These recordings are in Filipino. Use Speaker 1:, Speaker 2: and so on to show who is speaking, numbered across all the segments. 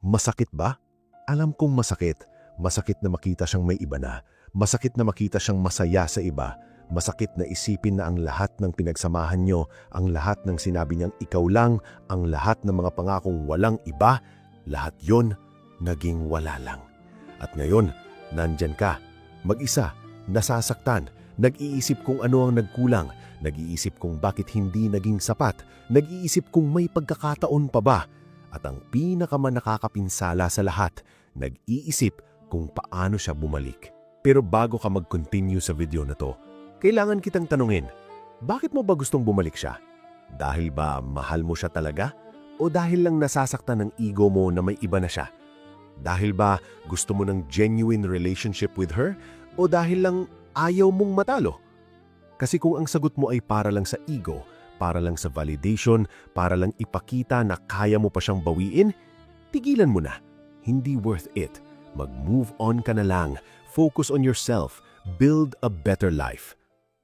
Speaker 1: Masakit ba? Alam kong masakit. Masakit na makita siyang may iba na. Masakit na makita siyang masaya sa iba. Masakit na isipin na ang lahat ng pinagsamahan nyo, ang lahat ng sinabi niyang ikaw lang, ang lahat ng mga pangakong walang iba, lahat yon naging wala lang. At ngayon, nandyan ka, mag-isa, nasasaktan, nag-iisip kung ano ang nagkulang, nag-iisip kung bakit hindi naging sapat, nag-iisip kung may pagkakataon pa ba, at ang pinakamanakakapinsala sa lahat, nag-iisip kung paano siya bumalik. Pero bago ka mag-continue sa video na to, kailangan kitang tanungin, bakit mo ba gustong bumalik siya? Dahil ba mahal mo siya talaga? O dahil lang nasasaktan ng ego mo na may iba na siya? Dahil ba gusto mo ng genuine relationship with her? O dahil lang ayaw mong matalo? Kasi kung ang sagot mo ay para lang sa ego, para lang sa validation, para lang ipakita na kaya mo pa siyang bawiin, tigilan mo na. Hindi worth it. Mag-move on ka na lang. Focus on yourself. Build a better life.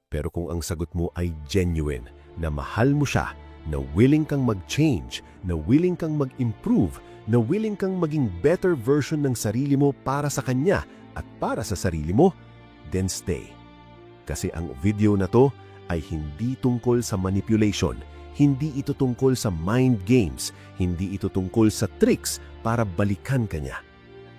Speaker 1: Pero kung ang sagot mo ay genuine, na mahal mo siya, na willing kang mag-change, na willing kang mag-improve, na willing kang maging better version ng sarili mo para sa kanya at para sa sarili mo, then stay. Kasi ang video na to ay hindi tungkol sa manipulation, hindi ito tungkol sa mind games, hindi ito tungkol sa tricks para balikan ka niya.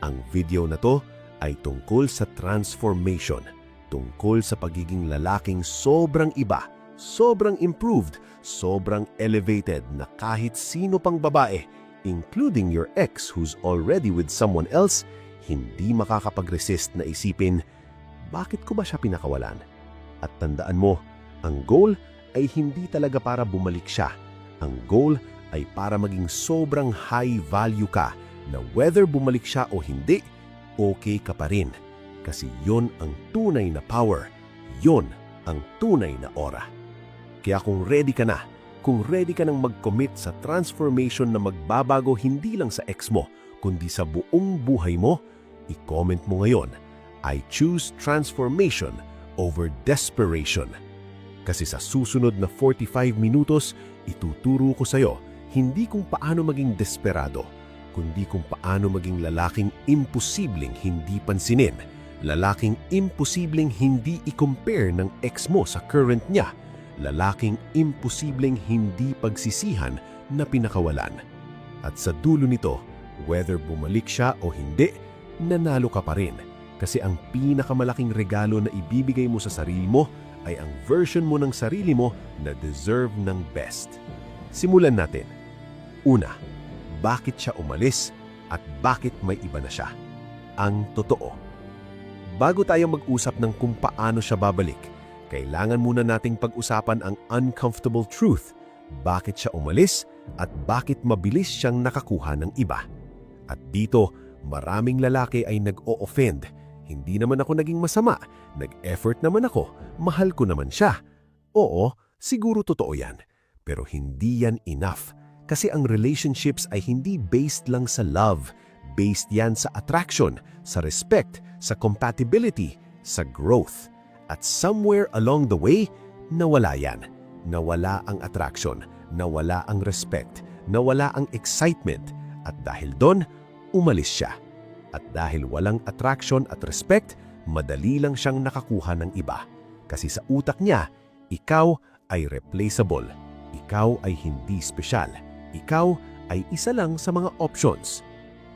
Speaker 1: Ang video na to ay tungkol sa transformation, tungkol sa pagiging lalaking sobrang iba, sobrang improved, sobrang elevated na kahit sino pang babae, including your ex who's already with someone else, hindi makakapag-resist na isipin, bakit ko ba siya pinakawalan? At tandaan mo, ang goal ay hindi talaga para bumalik siya. Ang goal ay para maging sobrang high value ka na whether bumalik siya o hindi, okay ka pa rin. Kasi yon ang tunay na power, yon ang tunay na aura. Kaya kung ready ka na, kung ready ka nang mag-commit sa transformation na magbabago hindi lang sa ex mo, kundi sa buong buhay mo, i-comment mo ngayon, I choose transformation over desperation. Kasi sa susunod na 45 minutos, ituturo ko sa iyo hindi kung paano maging desperado, kundi kung paano maging lalaking imposibleng hindi pansinin, lalaking imposibleng hindi i-compare ng ex mo sa current niya, lalaking imposibleng hindi pagsisihan na pinakawalan. At sa dulo nito, whether bumalik siya o hindi, nanalo ka pa rin. Kasi ang pinakamalaking regalo na ibibigay mo sa sarili mo ay ang version mo ng sarili mo na deserve ng best. Simulan natin. Una, bakit siya umalis at bakit may iba na siya? Ang totoo. Bago tayo mag-usap ng kung paano siya babalik, kailangan muna nating pag-usapan ang uncomfortable truth. Bakit siya umalis at bakit mabilis siyang nakakuha ng iba? At dito, maraming lalaki ay nag-o-offend. Hindi naman ako naging masama. Nag-effort naman ako. Mahal ko naman siya. Oo, siguro totoo yan. Pero hindi yan enough. Kasi ang relationships ay hindi based lang sa love. Based yan sa attraction, sa respect, sa compatibility, sa growth. At somewhere along the way, nawala yan. Nawala ang attraction, nawala ang respect, nawala ang excitement. At dahil doon, umalis siya. At dahil walang attraction at respect, madali lang siyang nakakuha ng iba. Kasi sa utak niya, ikaw ay replaceable. Ikaw ay hindi espesyal. Ikaw ay isa lang sa mga options.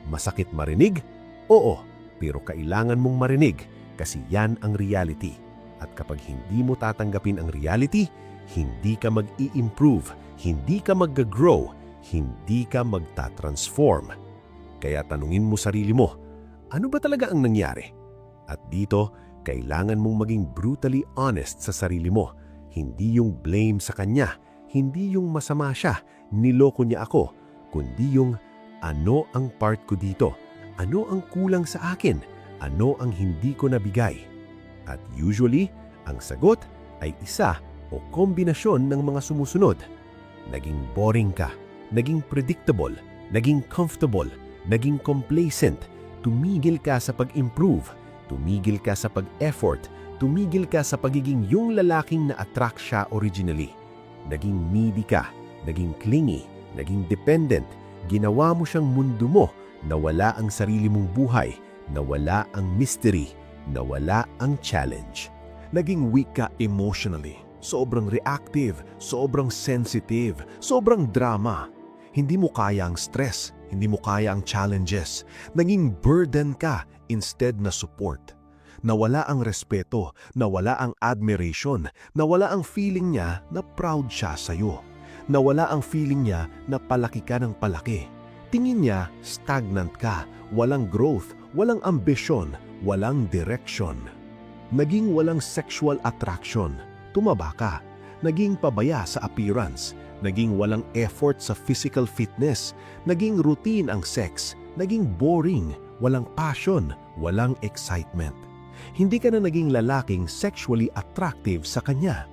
Speaker 1: Masakit marinig? Oo, pero kailangan mong marinig kasi yan ang reality. At kapag hindi mo tatanggapin ang reality, hindi ka mag-i-improve, hindi ka mag-grow, hindi ka magta-transform. Kaya tanungin mo sarili mo, ano ba talaga ang nangyari? At dito, kailangan mong maging brutally honest sa sarili mo. Hindi yung blame sa kanya, hindi yung masama siya, niloko niya ako, kundi yung ano ang part ko dito, ano ang kulang sa akin, ano ang hindi ko nabigay. At usually, ang sagot ay isa o kombinasyon ng mga sumusunod. Naging boring ka, naging predictable, naging comfortable, naging complacent, tumigil ka sa pag-improve, tumigil ka sa pag-effort, tumigil ka sa pagiging yung lalaking na-attract siya originally. Naging needy ka, naging clingy, naging dependent, ginawa mo siyang mundo mo, nawala ang sarili mong buhay, nawala ang mystery, nawala ang challenge. Naging weak ka emotionally, sobrang reactive, sobrang sensitive, sobrang drama. Hindi mo kaya ang stress, hindi mo kaya ang challenges. Naging burden ka instead na support. Nawala ang respeto, nawala ang admiration, nawala ang feeling niya na proud siya sa'yo. Nawala ang feeling niya na palaki ka ng palaki. Tingin niya stagnant ka, walang growth, walang ambisyon, walang direction. Naging walang sexual attraction, tumaba ka. Naging pabaya sa appearance, naging walang effort sa physical fitness, naging routine ang sex, naging boring, walang passion, walang excitement. Hindi ka na naging lalaking sexually attractive sa kanya.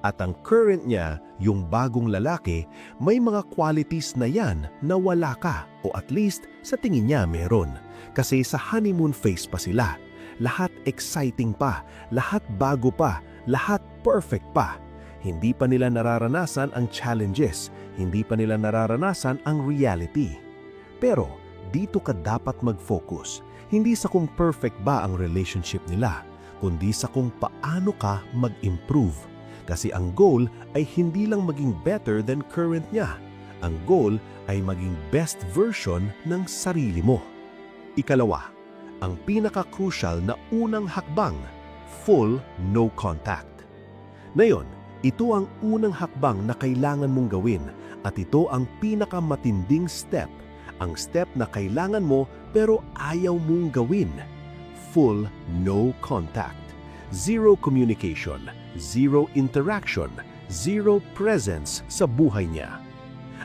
Speaker 1: At ang current niya, yung bagong lalaki, may mga qualities na yan na wala ka o at least sa tingin niya meron. Kasi sa honeymoon phase pa sila. Lahat exciting pa, lahat bago pa, lahat perfect pa. Hindi pa nila nararanasan ang challenges, hindi pa nila nararanasan ang reality. Pero dito ka dapat mag-focus. Hindi sa kung perfect ba ang relationship nila, kundi sa kung paano ka mag-improve. Kasi ang goal ay hindi lang maging better than current niya. Ang goal ay maging best version ng sarili mo. Ikalawa, ang pinaka-crucial na unang hakbang, full no contact. Ngayon, ito ang unang hakbang na kailangan mong gawin at ito ang pinakamatinding step. Ang step na kailangan mo pero ayaw mong gawin. Full no contact. Zero communication, zero interaction, zero presence sa buhay niya.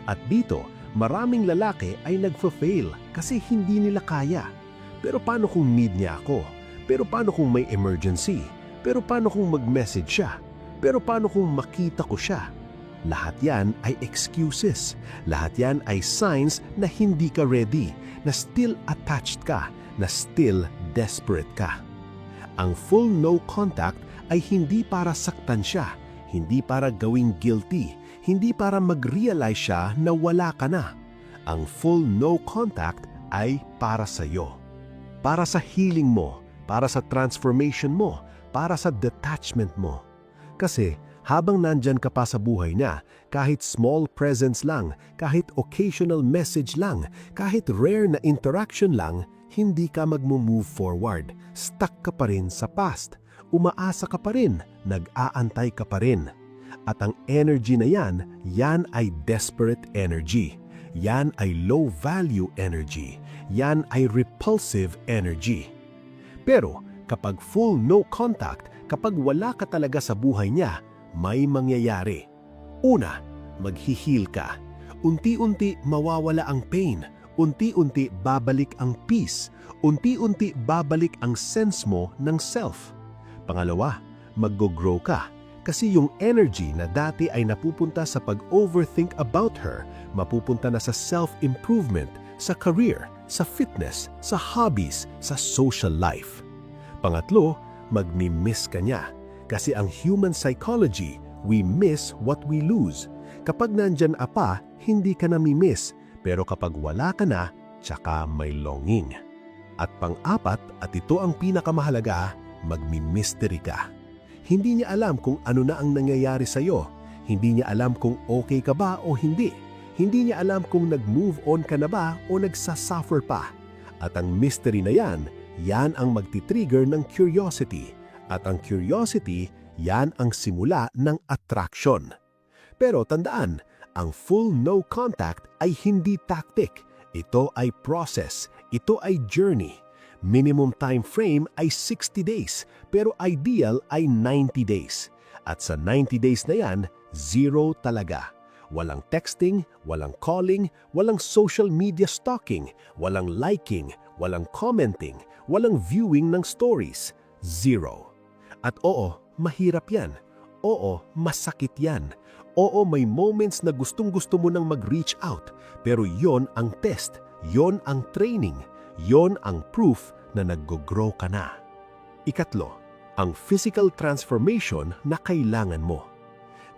Speaker 1: At dito, maraming lalaki ay nagfa-fail kasi hindi nila kaya. Pero paano kung need niya ako? Pero paano kung may emergency? Pero paano kung mag-message siya? Pero paano kung makita ko siya? Lahat yan ay excuses. Lahat yan ay signs na hindi ka ready, na still attached ka, na still desperate ka. Ang full no contact ay hindi para saktan siya, hindi para gawing guilty, hindi para mag-realize siya na wala ka na. Ang full no contact ay para sa iyo. Para sa healing mo, para sa transformation mo, para sa detachment mo. Kasi habang nandyan ka pa sa buhay niya, kahit small presence lang, kahit occasional message lang, kahit rare na interaction lang, hindi ka mag-move forward. Stuck ka pa rin sa past. Umaasa ka pa rin, nag-aantay ka pa rin. At ang energy na yan, yan ay desperate energy. Yan ay low value energy. Yan ay repulsive energy. Pero kapag full no contact, kapag wala ka talaga sa buhay niya, may mangyayari. Una, mag-heal ka. Unti-unti mawawala ang pain. Unti-unti babalik ang peace. Unti-unti babalik ang sense mo ng self. Pangalawa, mag-grow ka. Kasi yung energy na dati ay napupunta sa pag-overthink about her, mapupunta na sa self-improvement, sa career, sa fitness, sa hobbies, sa social life. Pangatlo, magmi-miss ka niya. Kasi ang human psychology, we miss what we lose. Kapag nandyan pa, hindi ka nami-miss. Pero kapag wala ka na, tsaka may longing. At pang-apat, at ito ang pinakamahalaga, magmi-mystery ka. Hindi niya alam kung ano na ang nangyayari sa'yo. Hindi niya alam kung okay ka ba o hindi. Hindi niya alam kung nag-move on ka na ba o nagsasuffer pa. At ang mystery na yan, yan ang magti-trigger ng curiosity. At ang curiosity, yan ang simula ng attraction. Pero tandaan, ang full no contact ay hindi tactic. Ito ay process. Ito ay journey. Minimum time frame ay 60 days, pero ideal ay 90 days. At sa 90 days na yan, zero talaga. Walang texting, walang calling, walang social media stalking, walang liking, walang commenting, walang viewing ng stories. Zero. At oo, mahirap yan. Oo, masakit yan. Oo, may moments na gustong-gusto mo nang mag-reach out. Pero yon ang test, yon ang training, yon ang proof na nag-grow ka na. Ikatlo, ang physical transformation na kailangan mo.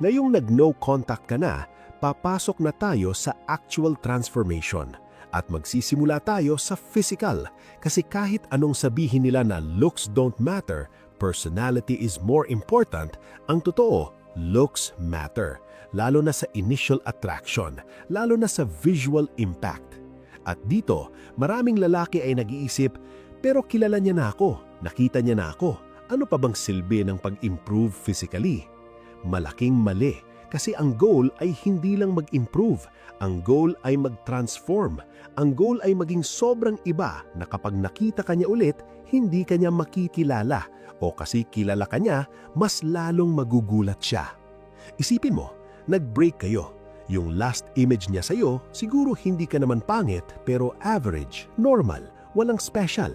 Speaker 1: Ngayong nag-no contact ka na, papasok na tayo sa actual transformation. At magsisimula tayo sa physical. Kasi kahit anong sabihin nila na looks don't matter, personality is more important, ang totoo, looks matter. Lalo na sa initial attraction, lalo na sa visual impact. At dito, maraming lalaki ay nag-iisip, pero kilala niya na ako, nakita niya na ako. Ano pa bang silbi ng pag-improve physically? Malaking mali. Kasi ang goal ay hindi lang mag-improve. Ang goal ay mag-transform. Ang goal ay maging sobrang iba na kapag nakita ka niya ulit, hindi ka niya makikilala. O kasi kilala ka niya, mas lalong magugulat siya. Isipin mo, nag-break kayo. Yung last image niya sa'yo, siguro hindi ka naman pangit, pero average, normal, walang special.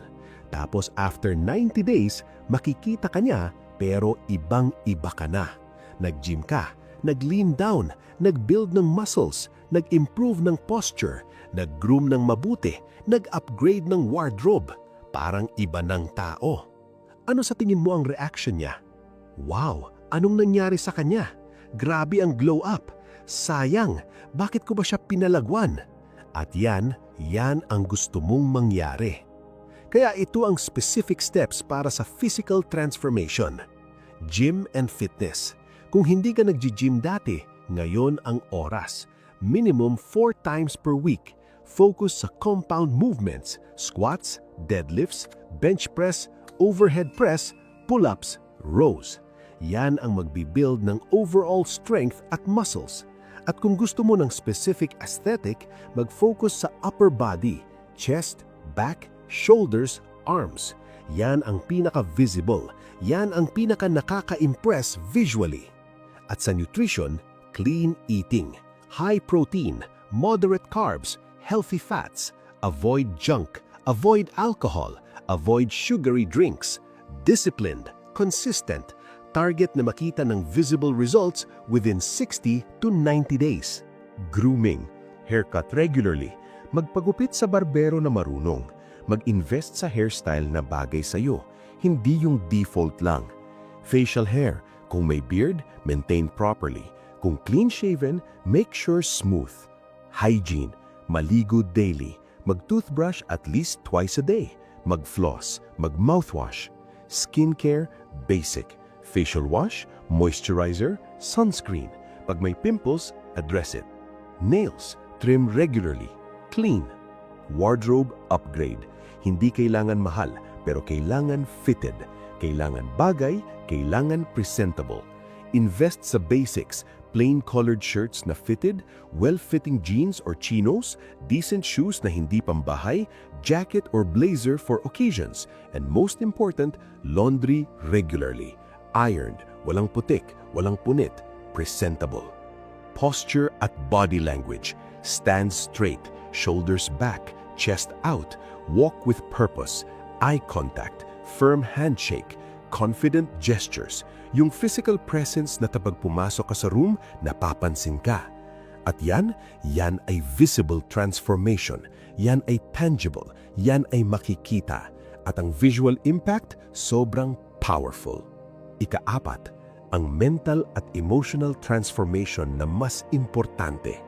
Speaker 1: Tapos after 90 days, makikita ka niya, pero ibang-iba ka na. Nag-gym ka, nag-lean down, nag-build ng muscles, nag-improve ng posture, nag-groom ng mabuti, nag-upgrade ng wardrobe. Parang iba ng tao. Ano sa tingin mo ang reaction niya? Wow, anong nangyari sa kanya? Grabe ang glow up. Sayang, bakit ko ba siya pinalagwan? At yan ang gusto mong mangyari. Kaya ito ang specific steps para sa physical transformation. Gym and fitness. Kung hindi ka nag-gym dati, ngayon ang oras. Minimum 4 times per week. Focus sa compound movements, squats, deadlifts, bench press, overhead press, pull-ups, rows. Yan ang magbibuild ng overall strength at muscles. At kung gusto mo ng specific aesthetic, mag-focus sa upper body, chest, back, shoulders, arms. Yan ang pinaka-visible. Yan ang pinaka-nakaka-impress visually. At sa nutrition, clean eating, high protein, moderate carbs, healthy fats, avoid junk, avoid alcohol, avoid sugary drinks, disciplined, consistent, target na makita ng visible results within 60 to 90 days. Grooming, haircut regularly, magpagupit sa barbero na marunong, mag-invest sa hairstyle na bagay sa'yo, hindi yung default lang. Facial hair, kung may beard, maintain properly. Kung clean-shaven, make sure smooth. Hygiene, maligo daily. Mag-toothbrush at least twice a day. Mag-floss, mag-mouthwash. Skincare, basic. Facial wash, moisturizer, sunscreen. Pag may pimples, address it. Nails, trim regularly. Clean. Wardrobe upgrade. Hindi kailangan mahal, pero kailangan fitted. Kailangan bagay, kailangan presentable. Invest sa basics, plain colored shirts na fitted, well-fitting jeans or chinos, decent shoes na hindi pambahay, jacket or blazer for occasions, and most important, laundry regularly. Ironed, walang putik, walang punit, presentable. Posture at body language. Stand straight, shoulders back, chest out, walk with purpose, eye contact, firm handshake, confident gestures, yung physical presence na kapag pumasok ka sa room, napapansin ka. At yan ay visible transformation, yan ay tangible, yan ay makikita. At ang visual impact, sobrang powerful. Ika-4, ang mental at emotional transformation na mas importante.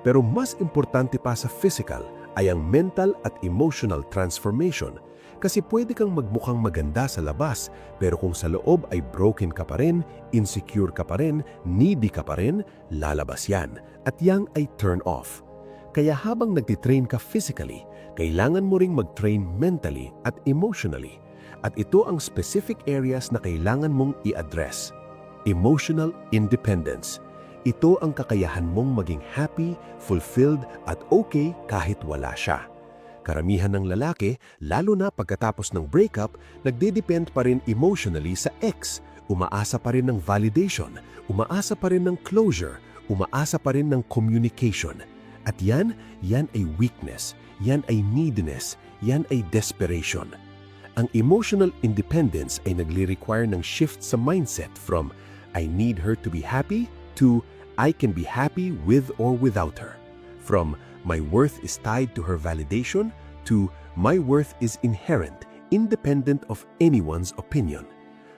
Speaker 1: Pero mas importante pa sa physical ay ang mental at emotional transformation. Kasi pwede kang magmukhang maganda sa labas, pero kung sa loob ay broken ka pa rin, insecure ka pa rin, needy ka pa rin, lalabas yan. At yang ay turn off. Kaya habang nagtitrain ka physically, kailangan mo ring mag-train mentally at emotionally. At ito ang specific areas na kailangan mong i-address. Emotional independence. Ito ang kakayahan mong maging happy, fulfilled, at okay kahit wala siya. Karamihan ng lalaki, lalo na pagkatapos ng breakup, nagdedepend pa rin emotionally sa ex. Umaasa pa rin ng validation, umaasa pa rin ng closure, umaasa pa rin ng communication. At yan ay weakness, yan ay neediness, yan ay desperation. Ang emotional independence ay nagli-require ng shift sa mindset from I need her to be happy to I can be happy with or without her. From my worth is tied to her validation to my worth is inherent, independent of anyone's opinion.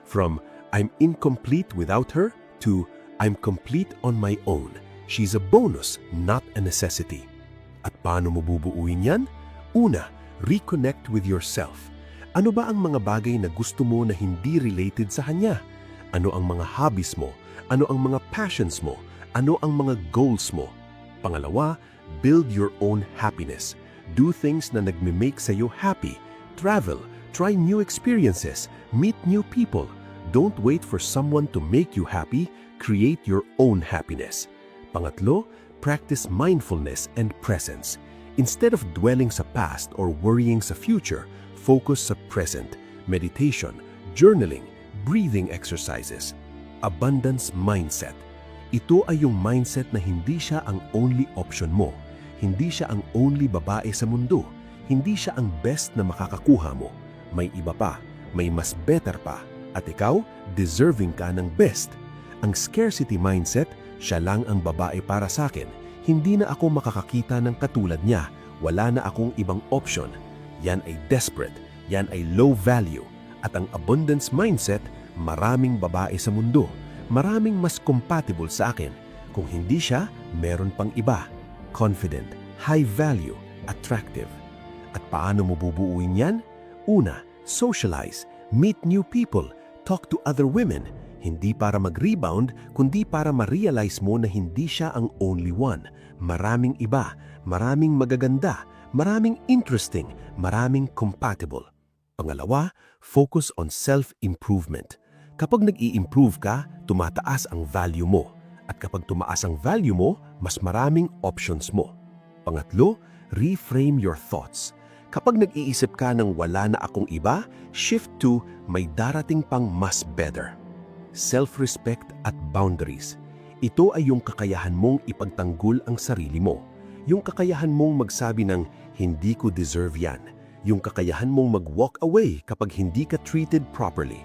Speaker 1: From I'm incomplete without her to I'm complete on my own. She's a bonus, not a necessity. At
Speaker 2: Paano mo bubuuin yan? Una, reconnect with yourself. Ano ba ang mga bagay na gusto mo na hindi related sa kanya? Ano ang mga hobbies mo? Ano ang mga passions mo? Ano ang mga goals mo? Pangalawa, build your own happiness. Do things na nagme-make sa'yo happy. Travel, try new experiences, meet new people. Don't wait for someone to make you happy. Create your own happiness. Pangatlo, practice mindfulness and presence. Instead of dwelling sa past or worrying sa future, focus sa present. Meditation, journaling, breathing exercises. Abundance mindset. Ito ay yung mindset na hindi siya ang only option mo. Hindi siya ang only babae sa mundo. Hindi siya ang best na makakakuha mo. May iba pa, may mas better pa. At ikaw, deserving ka ng best. Ang scarcity mindset, siya lang ang babae para sa akin. Hindi na ako makakakita ng katulad niya. Wala na akong ibang option. Yan ay desperate. Yan ay low value. At ang abundance mindset, maraming babae sa mundo. Maraming mas compatible sa akin. Kung hindi siya, meron pang iba. Confident, high value, attractive. At paano mo bubuuin yan? Una, socialize, meet new people, talk to other women. Hindi para mag-rebound, kundi para ma-realize mo na hindi siya ang only one. Maraming iba, maraming magaganda, maraming interesting, maraming compatible. Pangalawa, focus on self-improvement. Kapag nag-i-improve ka, tumataas ang value mo. At kapag tumaas ang value mo, mas maraming options mo. Pangatlo, reframe your thoughts. Kapag nag-iisip ka ng wala na akong iba, shift to may darating pang mas better. Self-respect at boundaries. Ito ay yung kakayahan mong ipagtanggol ang sarili mo. Yung kakayahan mong magsabi ng hindi ko deserve yan. Yung kakayahan mong mag-walk away kapag hindi ka treated properly.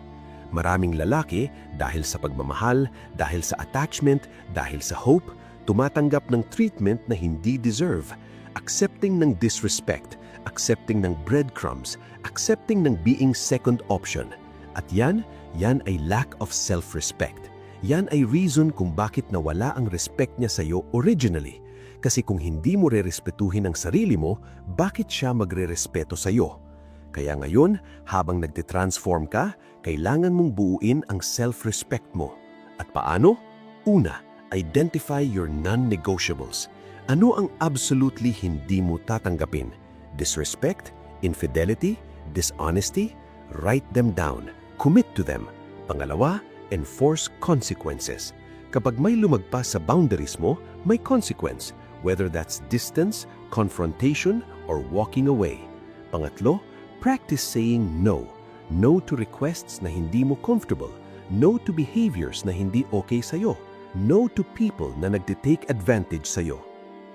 Speaker 2: Maraming lalaki, dahil sa pagmamahal, dahil sa attachment, dahil sa hope, tumatanggap ng treatment na hindi deserve. Accepting ng disrespect, accepting ng breadcrumbs, accepting ng being second option. At yan ay lack of self-respect. Yan ay reason kung bakit nawala ang respect niya sa'yo originally. Kasi kung hindi mo rerespetuhin ang sarili mo, bakit siya magrerespeto sa'yo? Kaya ngayon, habang nagte-transform ka, kailangan mong buuin ang self-respect mo. At paano? Una, identify your non-negotiables. Ano ang absolutely hindi mo tatanggapin? Disrespect, infidelity, dishonesty? Write them down. Commit to them. Pangalawa, enforce consequences. Kapag may lumagpas sa boundaries mo, may consequence, whether that's distance, confrontation, or walking away. Pangatlo, practice saying no. No to requests na hindi mo comfortable. No to behaviors na hindi okay sa'yo. No to people na nagte-take advantage sa'yo.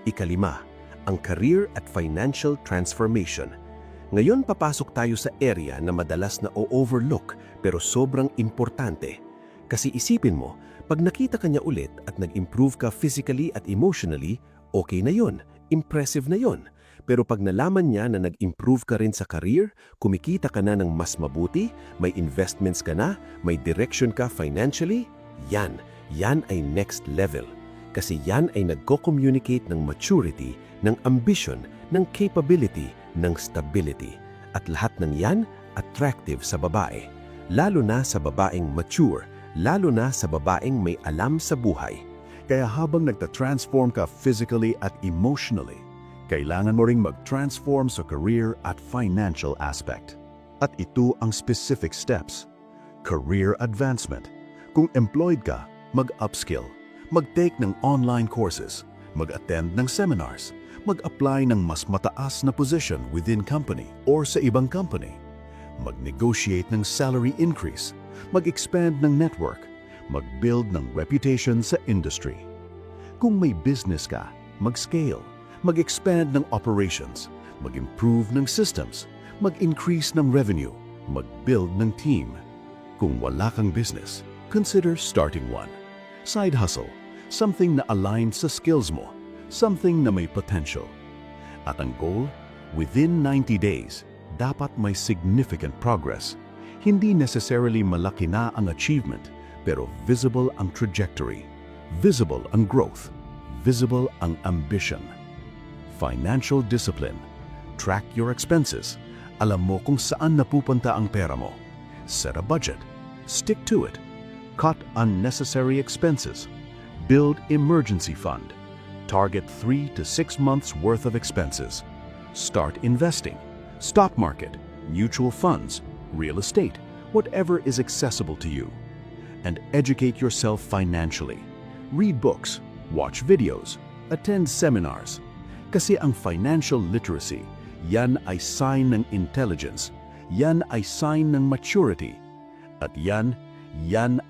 Speaker 2: Ikalima, ang career at financial transformation. Ngayon papasok tayo sa area na madalas na o-overlook pero sobrang importante. Kasi isipin mo, pag nakita ka niya ulit at nag-improve ka physically at emotionally, okay na yon, impressive na yon. Pero pag nalaman niya na nag-improve ka rin sa career, kumikita ka na ng mas mabuti, may investments ka na, may direction ka financially, yan ay next level. Kasi yan ay nagko-communicate ng maturity, ng ambition, ng capability, ng stability. At lahat ng yan, attractive sa babae. Lalo na sa babaeng mature, lalo na sa babaeng may alam sa buhay.
Speaker 3: Kaya habang nagta-transform ka physically at emotionally, kailangan mo ring mag-transform sa career at financial aspect. At ito ang specific steps. Career advancement. Kung employed ka, mag-upskill, mag-take ng online courses, mag-attend ng seminars, mag-apply ng mas mataas na position within company or sa ibang company, mag-negotiate ng salary increase, mag-expand ng network, mag-build ng reputation sa industry. Kung may business ka, mag-scale, mag-expand ng operations, mag-improve ng systems, mag-increase ng revenue, mag-build ng team. Kung wala kang business, consider starting one. Side hustle, something na aligned sa skills mo, something na may potential. At ang goal, within 90 days, dapat may significant progress. Hindi necessarily malaki na ang achievement, pero visible ang trajectory, visible ang growth, visible ang ambition. Financial discipline. Track your expenses. Alam mo kung saan napupunta ang pera mo. Set a budget. Stick to it. Cut unnecessary expenses. Build emergency fund. Target 3 to 6 months worth of expenses. Start investing. Stock market, mutual funds, real estate, whatever is accessible to you. And educate yourself financially. Read books, watch videos, attend seminars. Kasi ang financial literacy, yan ay sign ng intelligence, yan ay sign ng maturity. At yan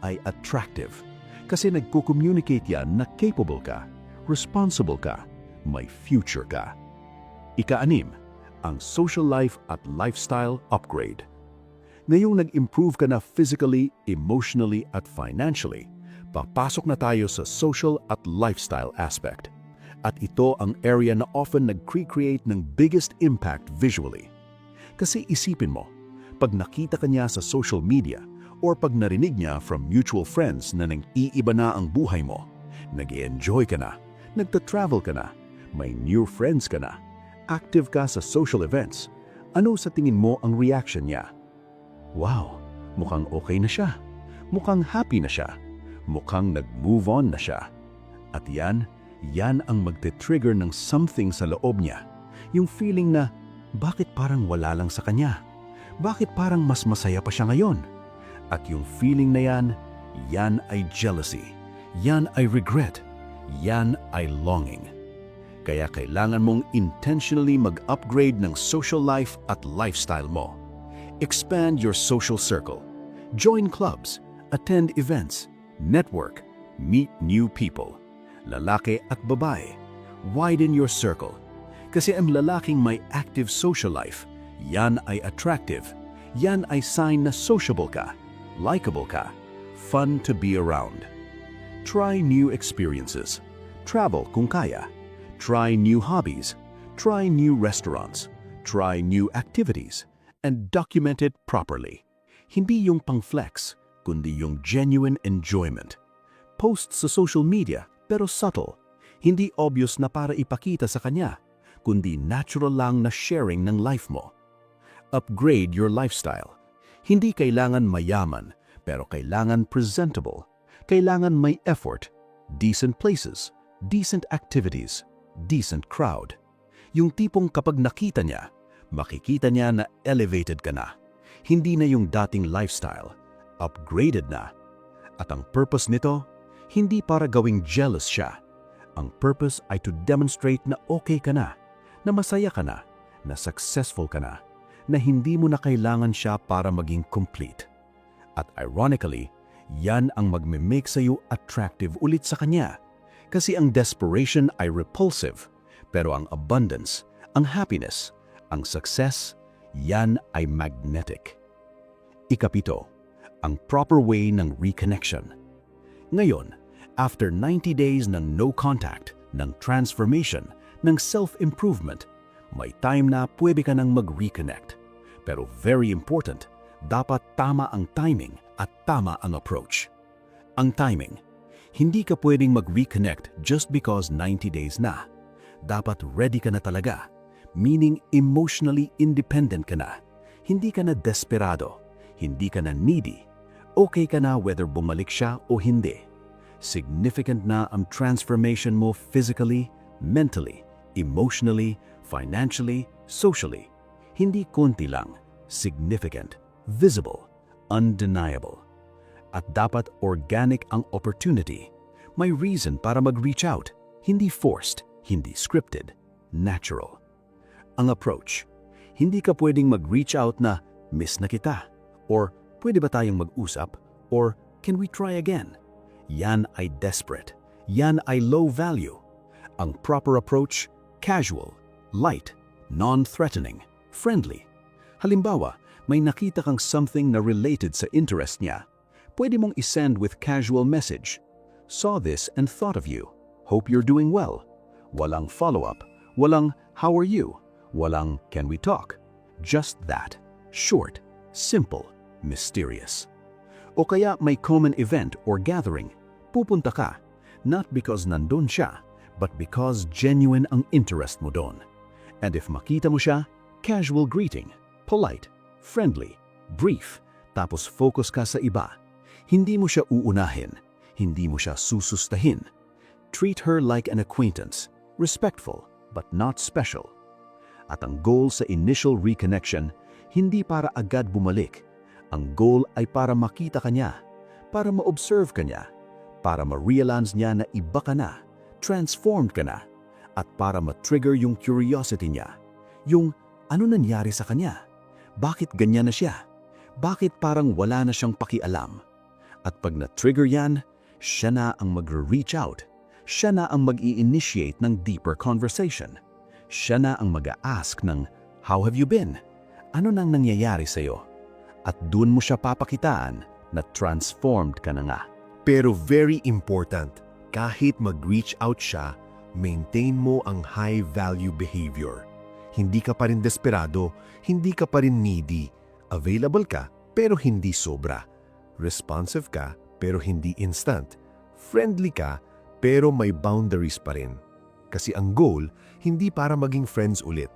Speaker 3: ay attractive. Kasi nagko-communicate yan na capable ka, responsible ka, may future ka. Ika-6, ang social life at lifestyle upgrade. Ngayong nag-improve ka na physically, emotionally at financially, papasok na tayo sa social at lifestyle aspect. At ito ang area na often nag-create ng biggest impact visually. Kasi isipin mo, pag nakita ka niya sa social media or pag narinig niya from mutual friends na nang-iiba na ang buhay mo, nag-i-enjoy ka na, nagta-travel ka na, may new friends ka na, active ka sa social events, ano sa tingin mo ang reaction niya? Wow, mukhang okay na siya. Mukhang happy na siya. Mukhang nag-move on na siya. At yan ang magte-trigger ng something sa loob niya. Yung feeling na, bakit parang wala lang sa kanya? Bakit parang mas masaya pa siya ngayon? At yung feeling na yan ay jealousy. Yan ay regret. Yan ay longing. Kaya kailangan mong intentionally mag-upgrade ng social life at lifestyle mo. Expand your social circle. Join clubs. Attend events. Network. Meet new people. Lalaki at babae. Widen your circle. Kasi ang lalaking may active social life, yan ay attractive. Yan ay sign na sociable ka, likable ka, fun to be around. Try new experiences. Travel kung kaya. Try new hobbies. Try new restaurants. Try new activities. And document it properly. Hindi yung pang-flex, kundi yung genuine enjoyment. Post sa social media, pero subtle. Hindi obvious na para ipakita sa kanya, kundi natural lang na sharing ng life mo. Upgrade your lifestyle. Hindi kailangan mayaman, pero kailangan presentable. Kailangan may effort, decent places, decent activities, decent crowd. Yung tipong kapag nakita niya, makikita niya na elevated ka na. Hindi na yung dating lifestyle, upgraded na. At ang purpose nito, hindi para gawing jealous siya. Ang purpose ay to demonstrate na okay ka na masaya ka na successful ka na hindi mo na kailangan siya para maging complete. At ironically, yan ang magme-make sa'yo attractive ulit sa kanya. Kasi ang desperation ay repulsive, pero ang abundance, ang happiness, ang success, yan ay magnetic. Ika-7, ang proper way ng reconnection. Ngayon, after 90 days ng no contact, ng transformation, ng self-improvement, may time na pwede ka nang mag-reconnect. Pero very important, dapat tama ang timing at tama ang approach. Ang timing, hindi ka pwedeng mag-reconnect just because 90 days na. Dapat ready ka na talaga, meaning emotionally independent ka na. Hindi ka na desperado, hindi ka na needy. Okay ka na whether bumalik siya o hindi. Significant na ang transformation mo physically, mentally, emotionally, financially, socially. Hindi konti lang, significant, visible, undeniable. At dapat organic ang opportunity. May reason para mag-reach out, hindi forced, hindi scripted, natural. Ang approach, hindi ka pwedeng mag-reach out na miss na kita, or pwede ba tayong mag-usap, or can we try again? Yan ay desperate. Yan ay low value. Ang proper approach, casual, light, non-threatening, friendly. Halimbawa, may nakita kang something na related sa interest niya. Pwede mong isend with casual message. Saw this and thought of you. Hope you're doing well. Walang follow-up. Walang, how are you? Walang, can we talk? Just that. Short, simple, mysterious. O kaya may common event or gathering. Pupunta ka, not because nandun siya, but because genuine ang interest mo doon. And if makita mo siya, casual greeting, polite, friendly, brief, tapos focus ka sa iba. Hindi mo siya uunahin, hindi mo siya susustahin. Treat her like an acquaintance, respectful but not special. At ang goal sa initial reconnection, hindi para agad bumalik. Ang goal ay para makita ka niya, para ma-observe ka niya, para ma-realize niya na iba ka na, transformed ka na, at para ma-trigger yung curiosity niya. Yung ano nangyari sa kanya? Bakit ganyan na siya? Bakit parang wala na siyang pakialam? At pag na-trigger yan, siya na ang mag-reach out. Siya na ang mag-i-initiate ng deeper conversation. Siya na ang mag-a-ask ng, "How have you been? Ano nang nangyayari sa'yo?" At dun mo siya papakitaan na transformed ka na nga.
Speaker 1: Pero very important, kahit mag-reach out siya, maintain mo ang high-value behavior. Hindi ka pa rin desperado, hindi ka pa rin needy. Available ka, pero hindi sobra. Responsive ka, pero hindi instant. Friendly ka, pero may boundaries pa rin. Kasi ang goal, hindi para maging friends ulit.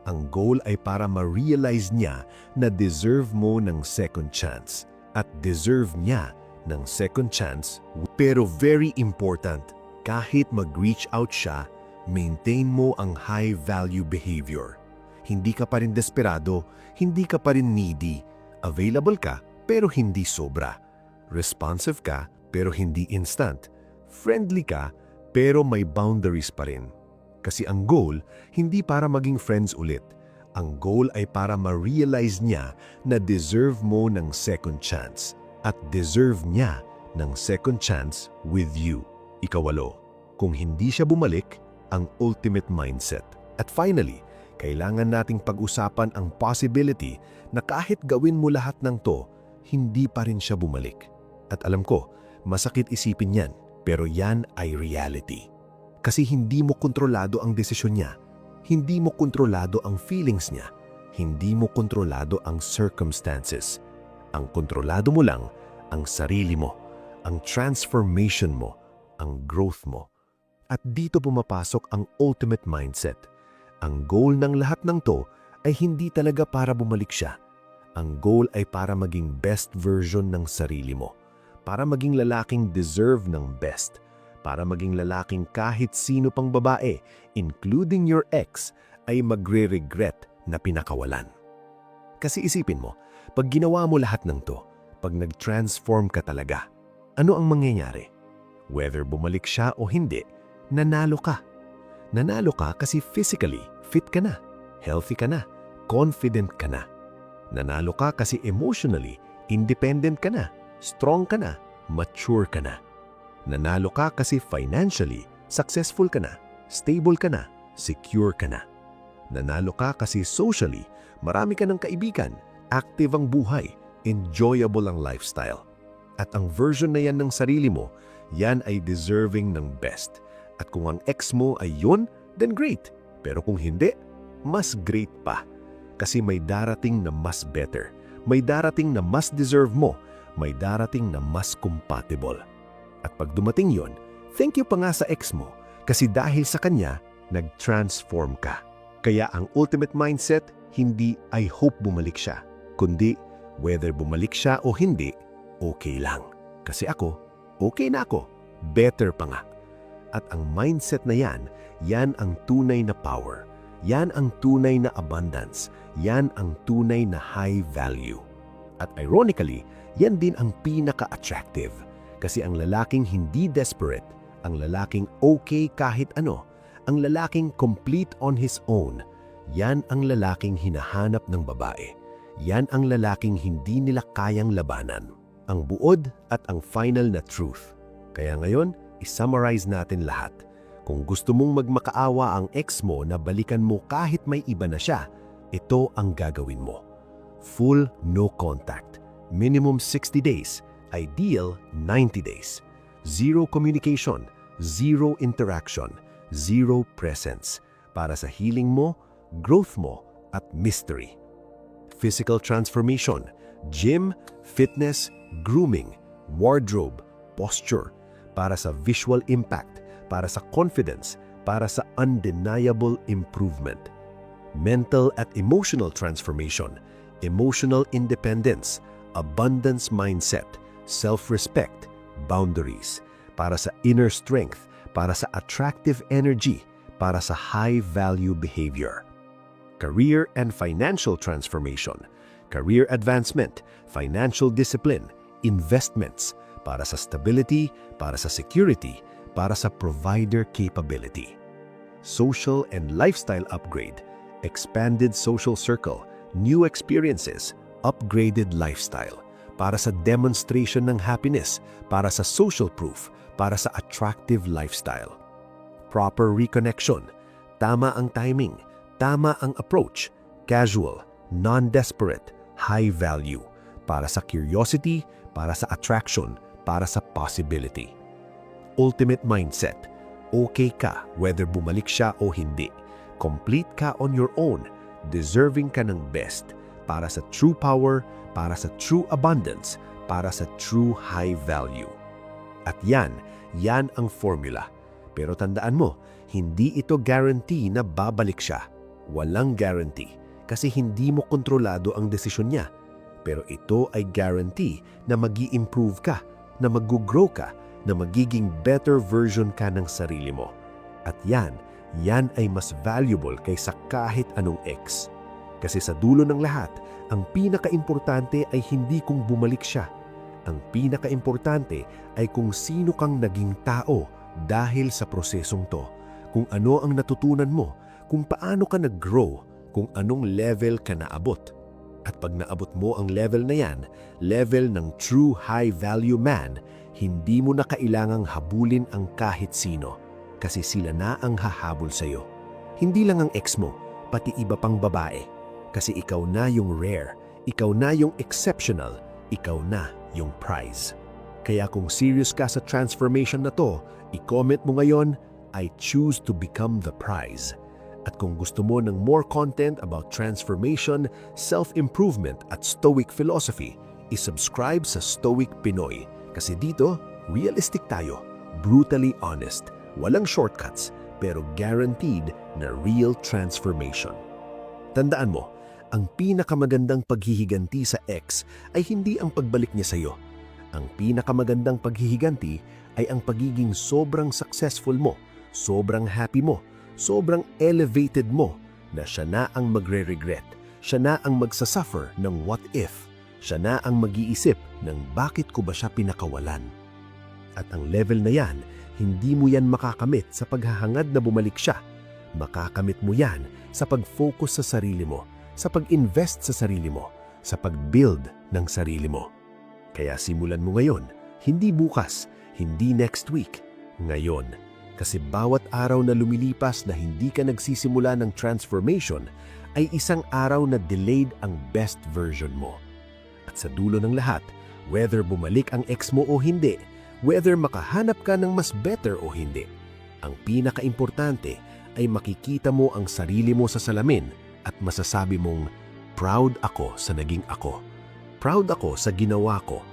Speaker 1: Ang goal ay para ma-realize niya na deserve mo ng second chance. At deserve niya ng second chance. Pero very important, kahit mag-reach out siya, maintain mo ang high-value behavior. Hindi ka pa rin desperado, hindi ka pa rin needy. Available ka, pero hindi sobra. Responsive ka, pero hindi instant. Friendly ka, pero may boundaries pa rin. Kasi ang goal, hindi para maging friends ulit. Ang goal ay para ma-realize niya na deserve mo ng second chance. At deserve niya ng second chance with you. Ikawalo, kung hindi siya bumalik, ang ultimate mindset. At finally, kailangan nating pag-usapan ang possibility na kahit gawin mo lahat ng to, hindi pa rin siya bumalik. At alam ko, masakit isipin yan, pero yan ay reality. Kasi hindi mo kontrolado ang desisyon niya. Hindi mo kontrolado ang feelings niya. Hindi mo kontrolado ang circumstances. Ang kontrolado mo lang ang sarili mo, ang transformation mo, ang growth mo. At dito pumapasok ang ultimate mindset. Ang goal ng lahat ng to ay hindi talaga para bumalik siya. Ang goal ay para maging best version ng sarili mo. Para maging lalaking deserve ng best. Para maging lalaking kahit sino pang babae, including your ex, ay magre-regret na pinakawalan. Kasi isipin mo, pag ginawa mo lahat ng to, pag nag-transform ka talaga, ano ang mangyayari? Whether bumalik siya o hindi, nanalo ka. Nanalo ka kasi physically, fit ka na, healthy ka na, confident ka na. Nanalo ka kasi emotionally, independent ka na, strong ka na, mature ka na. Nanalo ka kasi financially, successful ka na, stable ka na, secure ka na. Nanalo ka kasi socially, marami ka ng kaibigan, active ang buhay, enjoyable ang lifestyle. At ang version na yan ng sarili mo, yan ay deserving ng best. At kung ang ex mo ay yun, then great. Pero kung hindi, mas great pa. Kasi may darating na mas better. May darating na mas deserve mo. May darating na mas compatible. At pag dumating yon, thank you pa nga sa ex mo. Kasi dahil sa kanya, nag-transform ka. Kaya ang ultimate mindset, hindi I hope bumalik siya. Kundi, whether bumalik siya o hindi, okay lang. Kasi ako, okay na ako. Better pa nga. At ang mindset na yan, yan ang tunay na power. Yan ang tunay na abundance. Yan ang tunay na high value. At ironically, yan din ang pinaka-attractive. Kasi ang lalaking hindi desperate, ang lalaking okay kahit ano, ang lalaking complete on his own, yan ang lalaking hinahanap ng babae. Yan ang lalaking hindi nila kayang labanan. Ang buod at ang final na truth. Kaya ngayon, isummarize natin lahat. Kung gusto mong magmakaawa ang ex mo na balikan mo kahit may iba na siya, ito ang gagawin mo. Full no contact. Minimum 60 days. Ideal 90 days. Zero communication, zero interaction, zero presence. Para sa healing mo, growth mo, at mystery. Physical transformation, gym, fitness, grooming, wardrobe, posture. Para sa visual impact, para sa confidence,
Speaker 2: para sa undeniable improvement. Mental at emotional transformation, emotional independence, abundance mindset, self-respect, boundaries, para sa inner strength, para sa attractive energy, para sa high-value behavior. Career and financial transformation, career advancement, financial discipline, investments, para sa stability, para sa security, para sa provider capability. Social and lifestyle upgrade, expanded social circle, new experiences, upgraded lifestyle, para sa demonstration ng happiness, para sa social proof, para sa attractive lifestyle. Proper reconnection, tama ang timing, tama ang approach, casual, non-desperate, high value, para sa curiosity, para sa attraction, para sa possibility. Ultimate mindset, okay ka whether bumalik siya o hindi. Complete ka on your own, deserving ka ng best, para sa true power, para sa true abundance, para sa true high value. At yan ang formula. Pero tandaan mo, hindi ito guarantee na babalik siya. Walang guarantee kasi hindi mo kontrolado ang desisyon niya. Pero ito ay guarantee na mag-i-improve ka, na mag-grow ka, na magiging better version ka ng sarili mo. At yan ay mas valuable kaysa kahit anong ex. Kasi sa dulo ng lahat, ang pinaka-importante ay hindi kung bumalik siya. Ang pinaka-importante ay kung sino kang naging tao dahil sa prosesong to. Kung ano ang natutunan mo, kung paano ka nag-grow, kung anong level ka naabot. At pag naabot mo ang level na yan, level ng true high-value man, hindi mo na kailangang habulin ang kahit sino kasi sila na ang hahabol sa'yo. Hindi lang ang ex mo, pati iba pang babae. Kasi ikaw na yung rare, ikaw na yung exceptional, ikaw na yung prize. Kaya kung serious ka sa transformation na to, i-comment mo ngayon, I choose to become the prize. At kung gusto mo ng more content about transformation, self-improvement at Stoic philosophy, isubscribe sa Stoic Pinoy. Kasi dito, realistic tayo, brutally honest, walang shortcuts, pero guaranteed na real transformation. Tandaan mo, ang pinakamagandang paghihiganti sa ex ay hindi ang pagbalik niya sa iyo. Ang pinakamagandang paghihiganti ay ang pagiging sobrang successful mo, sobrang happy mo, sobrang elevated mo na siya na ang magre-regret, siya na ang magsasuffer ng what if, siya na ang mag-iisip ng bakit ko ba siya pinakawalan. At ang level na yan, hindi mo yan makakamit sa paghahangad na bumalik siya. Makakamit mo yan sa pag-focus sa sarili mo, sa pag-invest sa sarili mo, sa pag-build ng sarili mo. Kaya simulan mo ngayon, hindi bukas, hindi next week, ngayon. Kasi bawat araw na lumilipas na hindi ka nagsisimula ng transformation ay isang araw na delayed ang best version mo. At sa dulo ng lahat, whether bumalik ang ex mo o hindi, whether makahanap ka ng mas better o hindi, ang pinaka-importante ay makikita mo ang sarili mo sa salamin at masasabi mong, proud ako sa naging ako. Proud ako sa ginawa ko.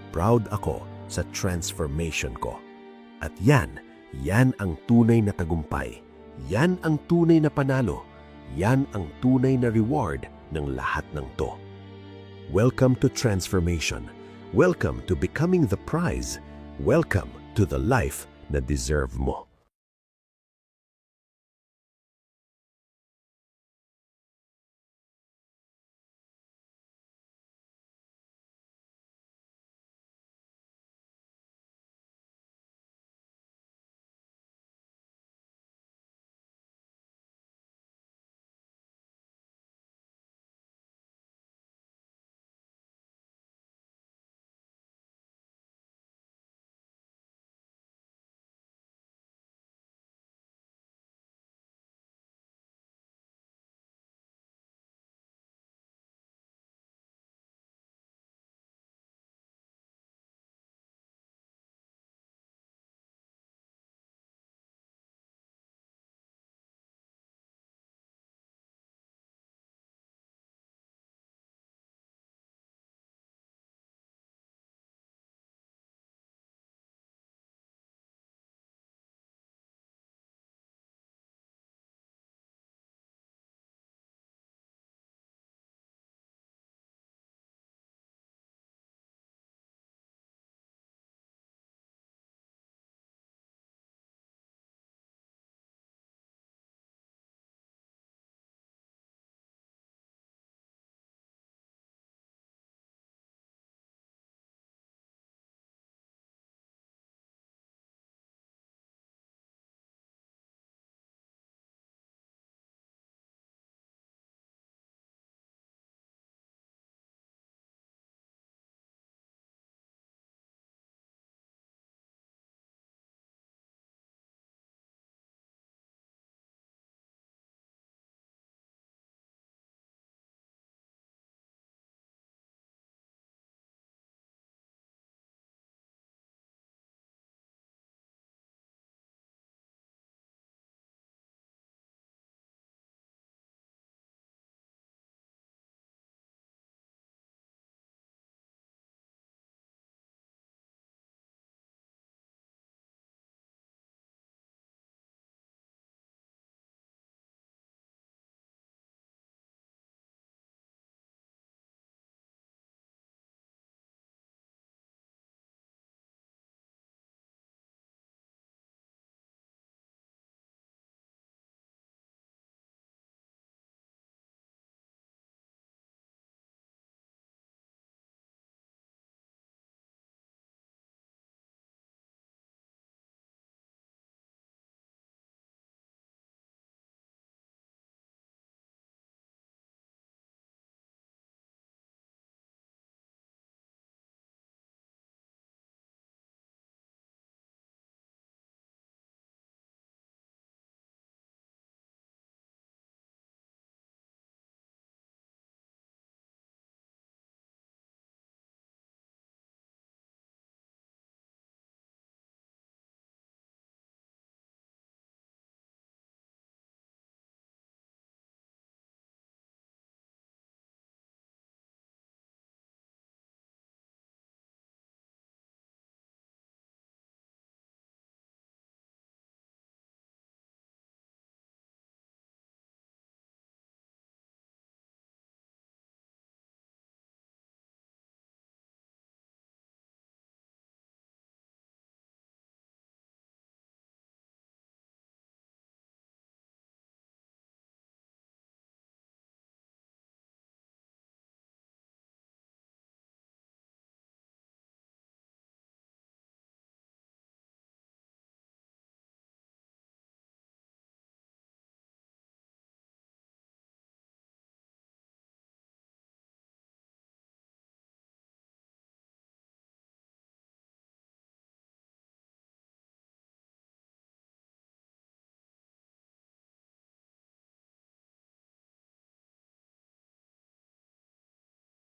Speaker 2: Proud ako sa transformation ko. At yan ang tunay na tagumpay. Yan ang tunay na panalo. Yan ang tunay na reward ng lahat ng to. Welcome to transformation. Welcome to becoming the prize. Welcome to the life na deserve mo.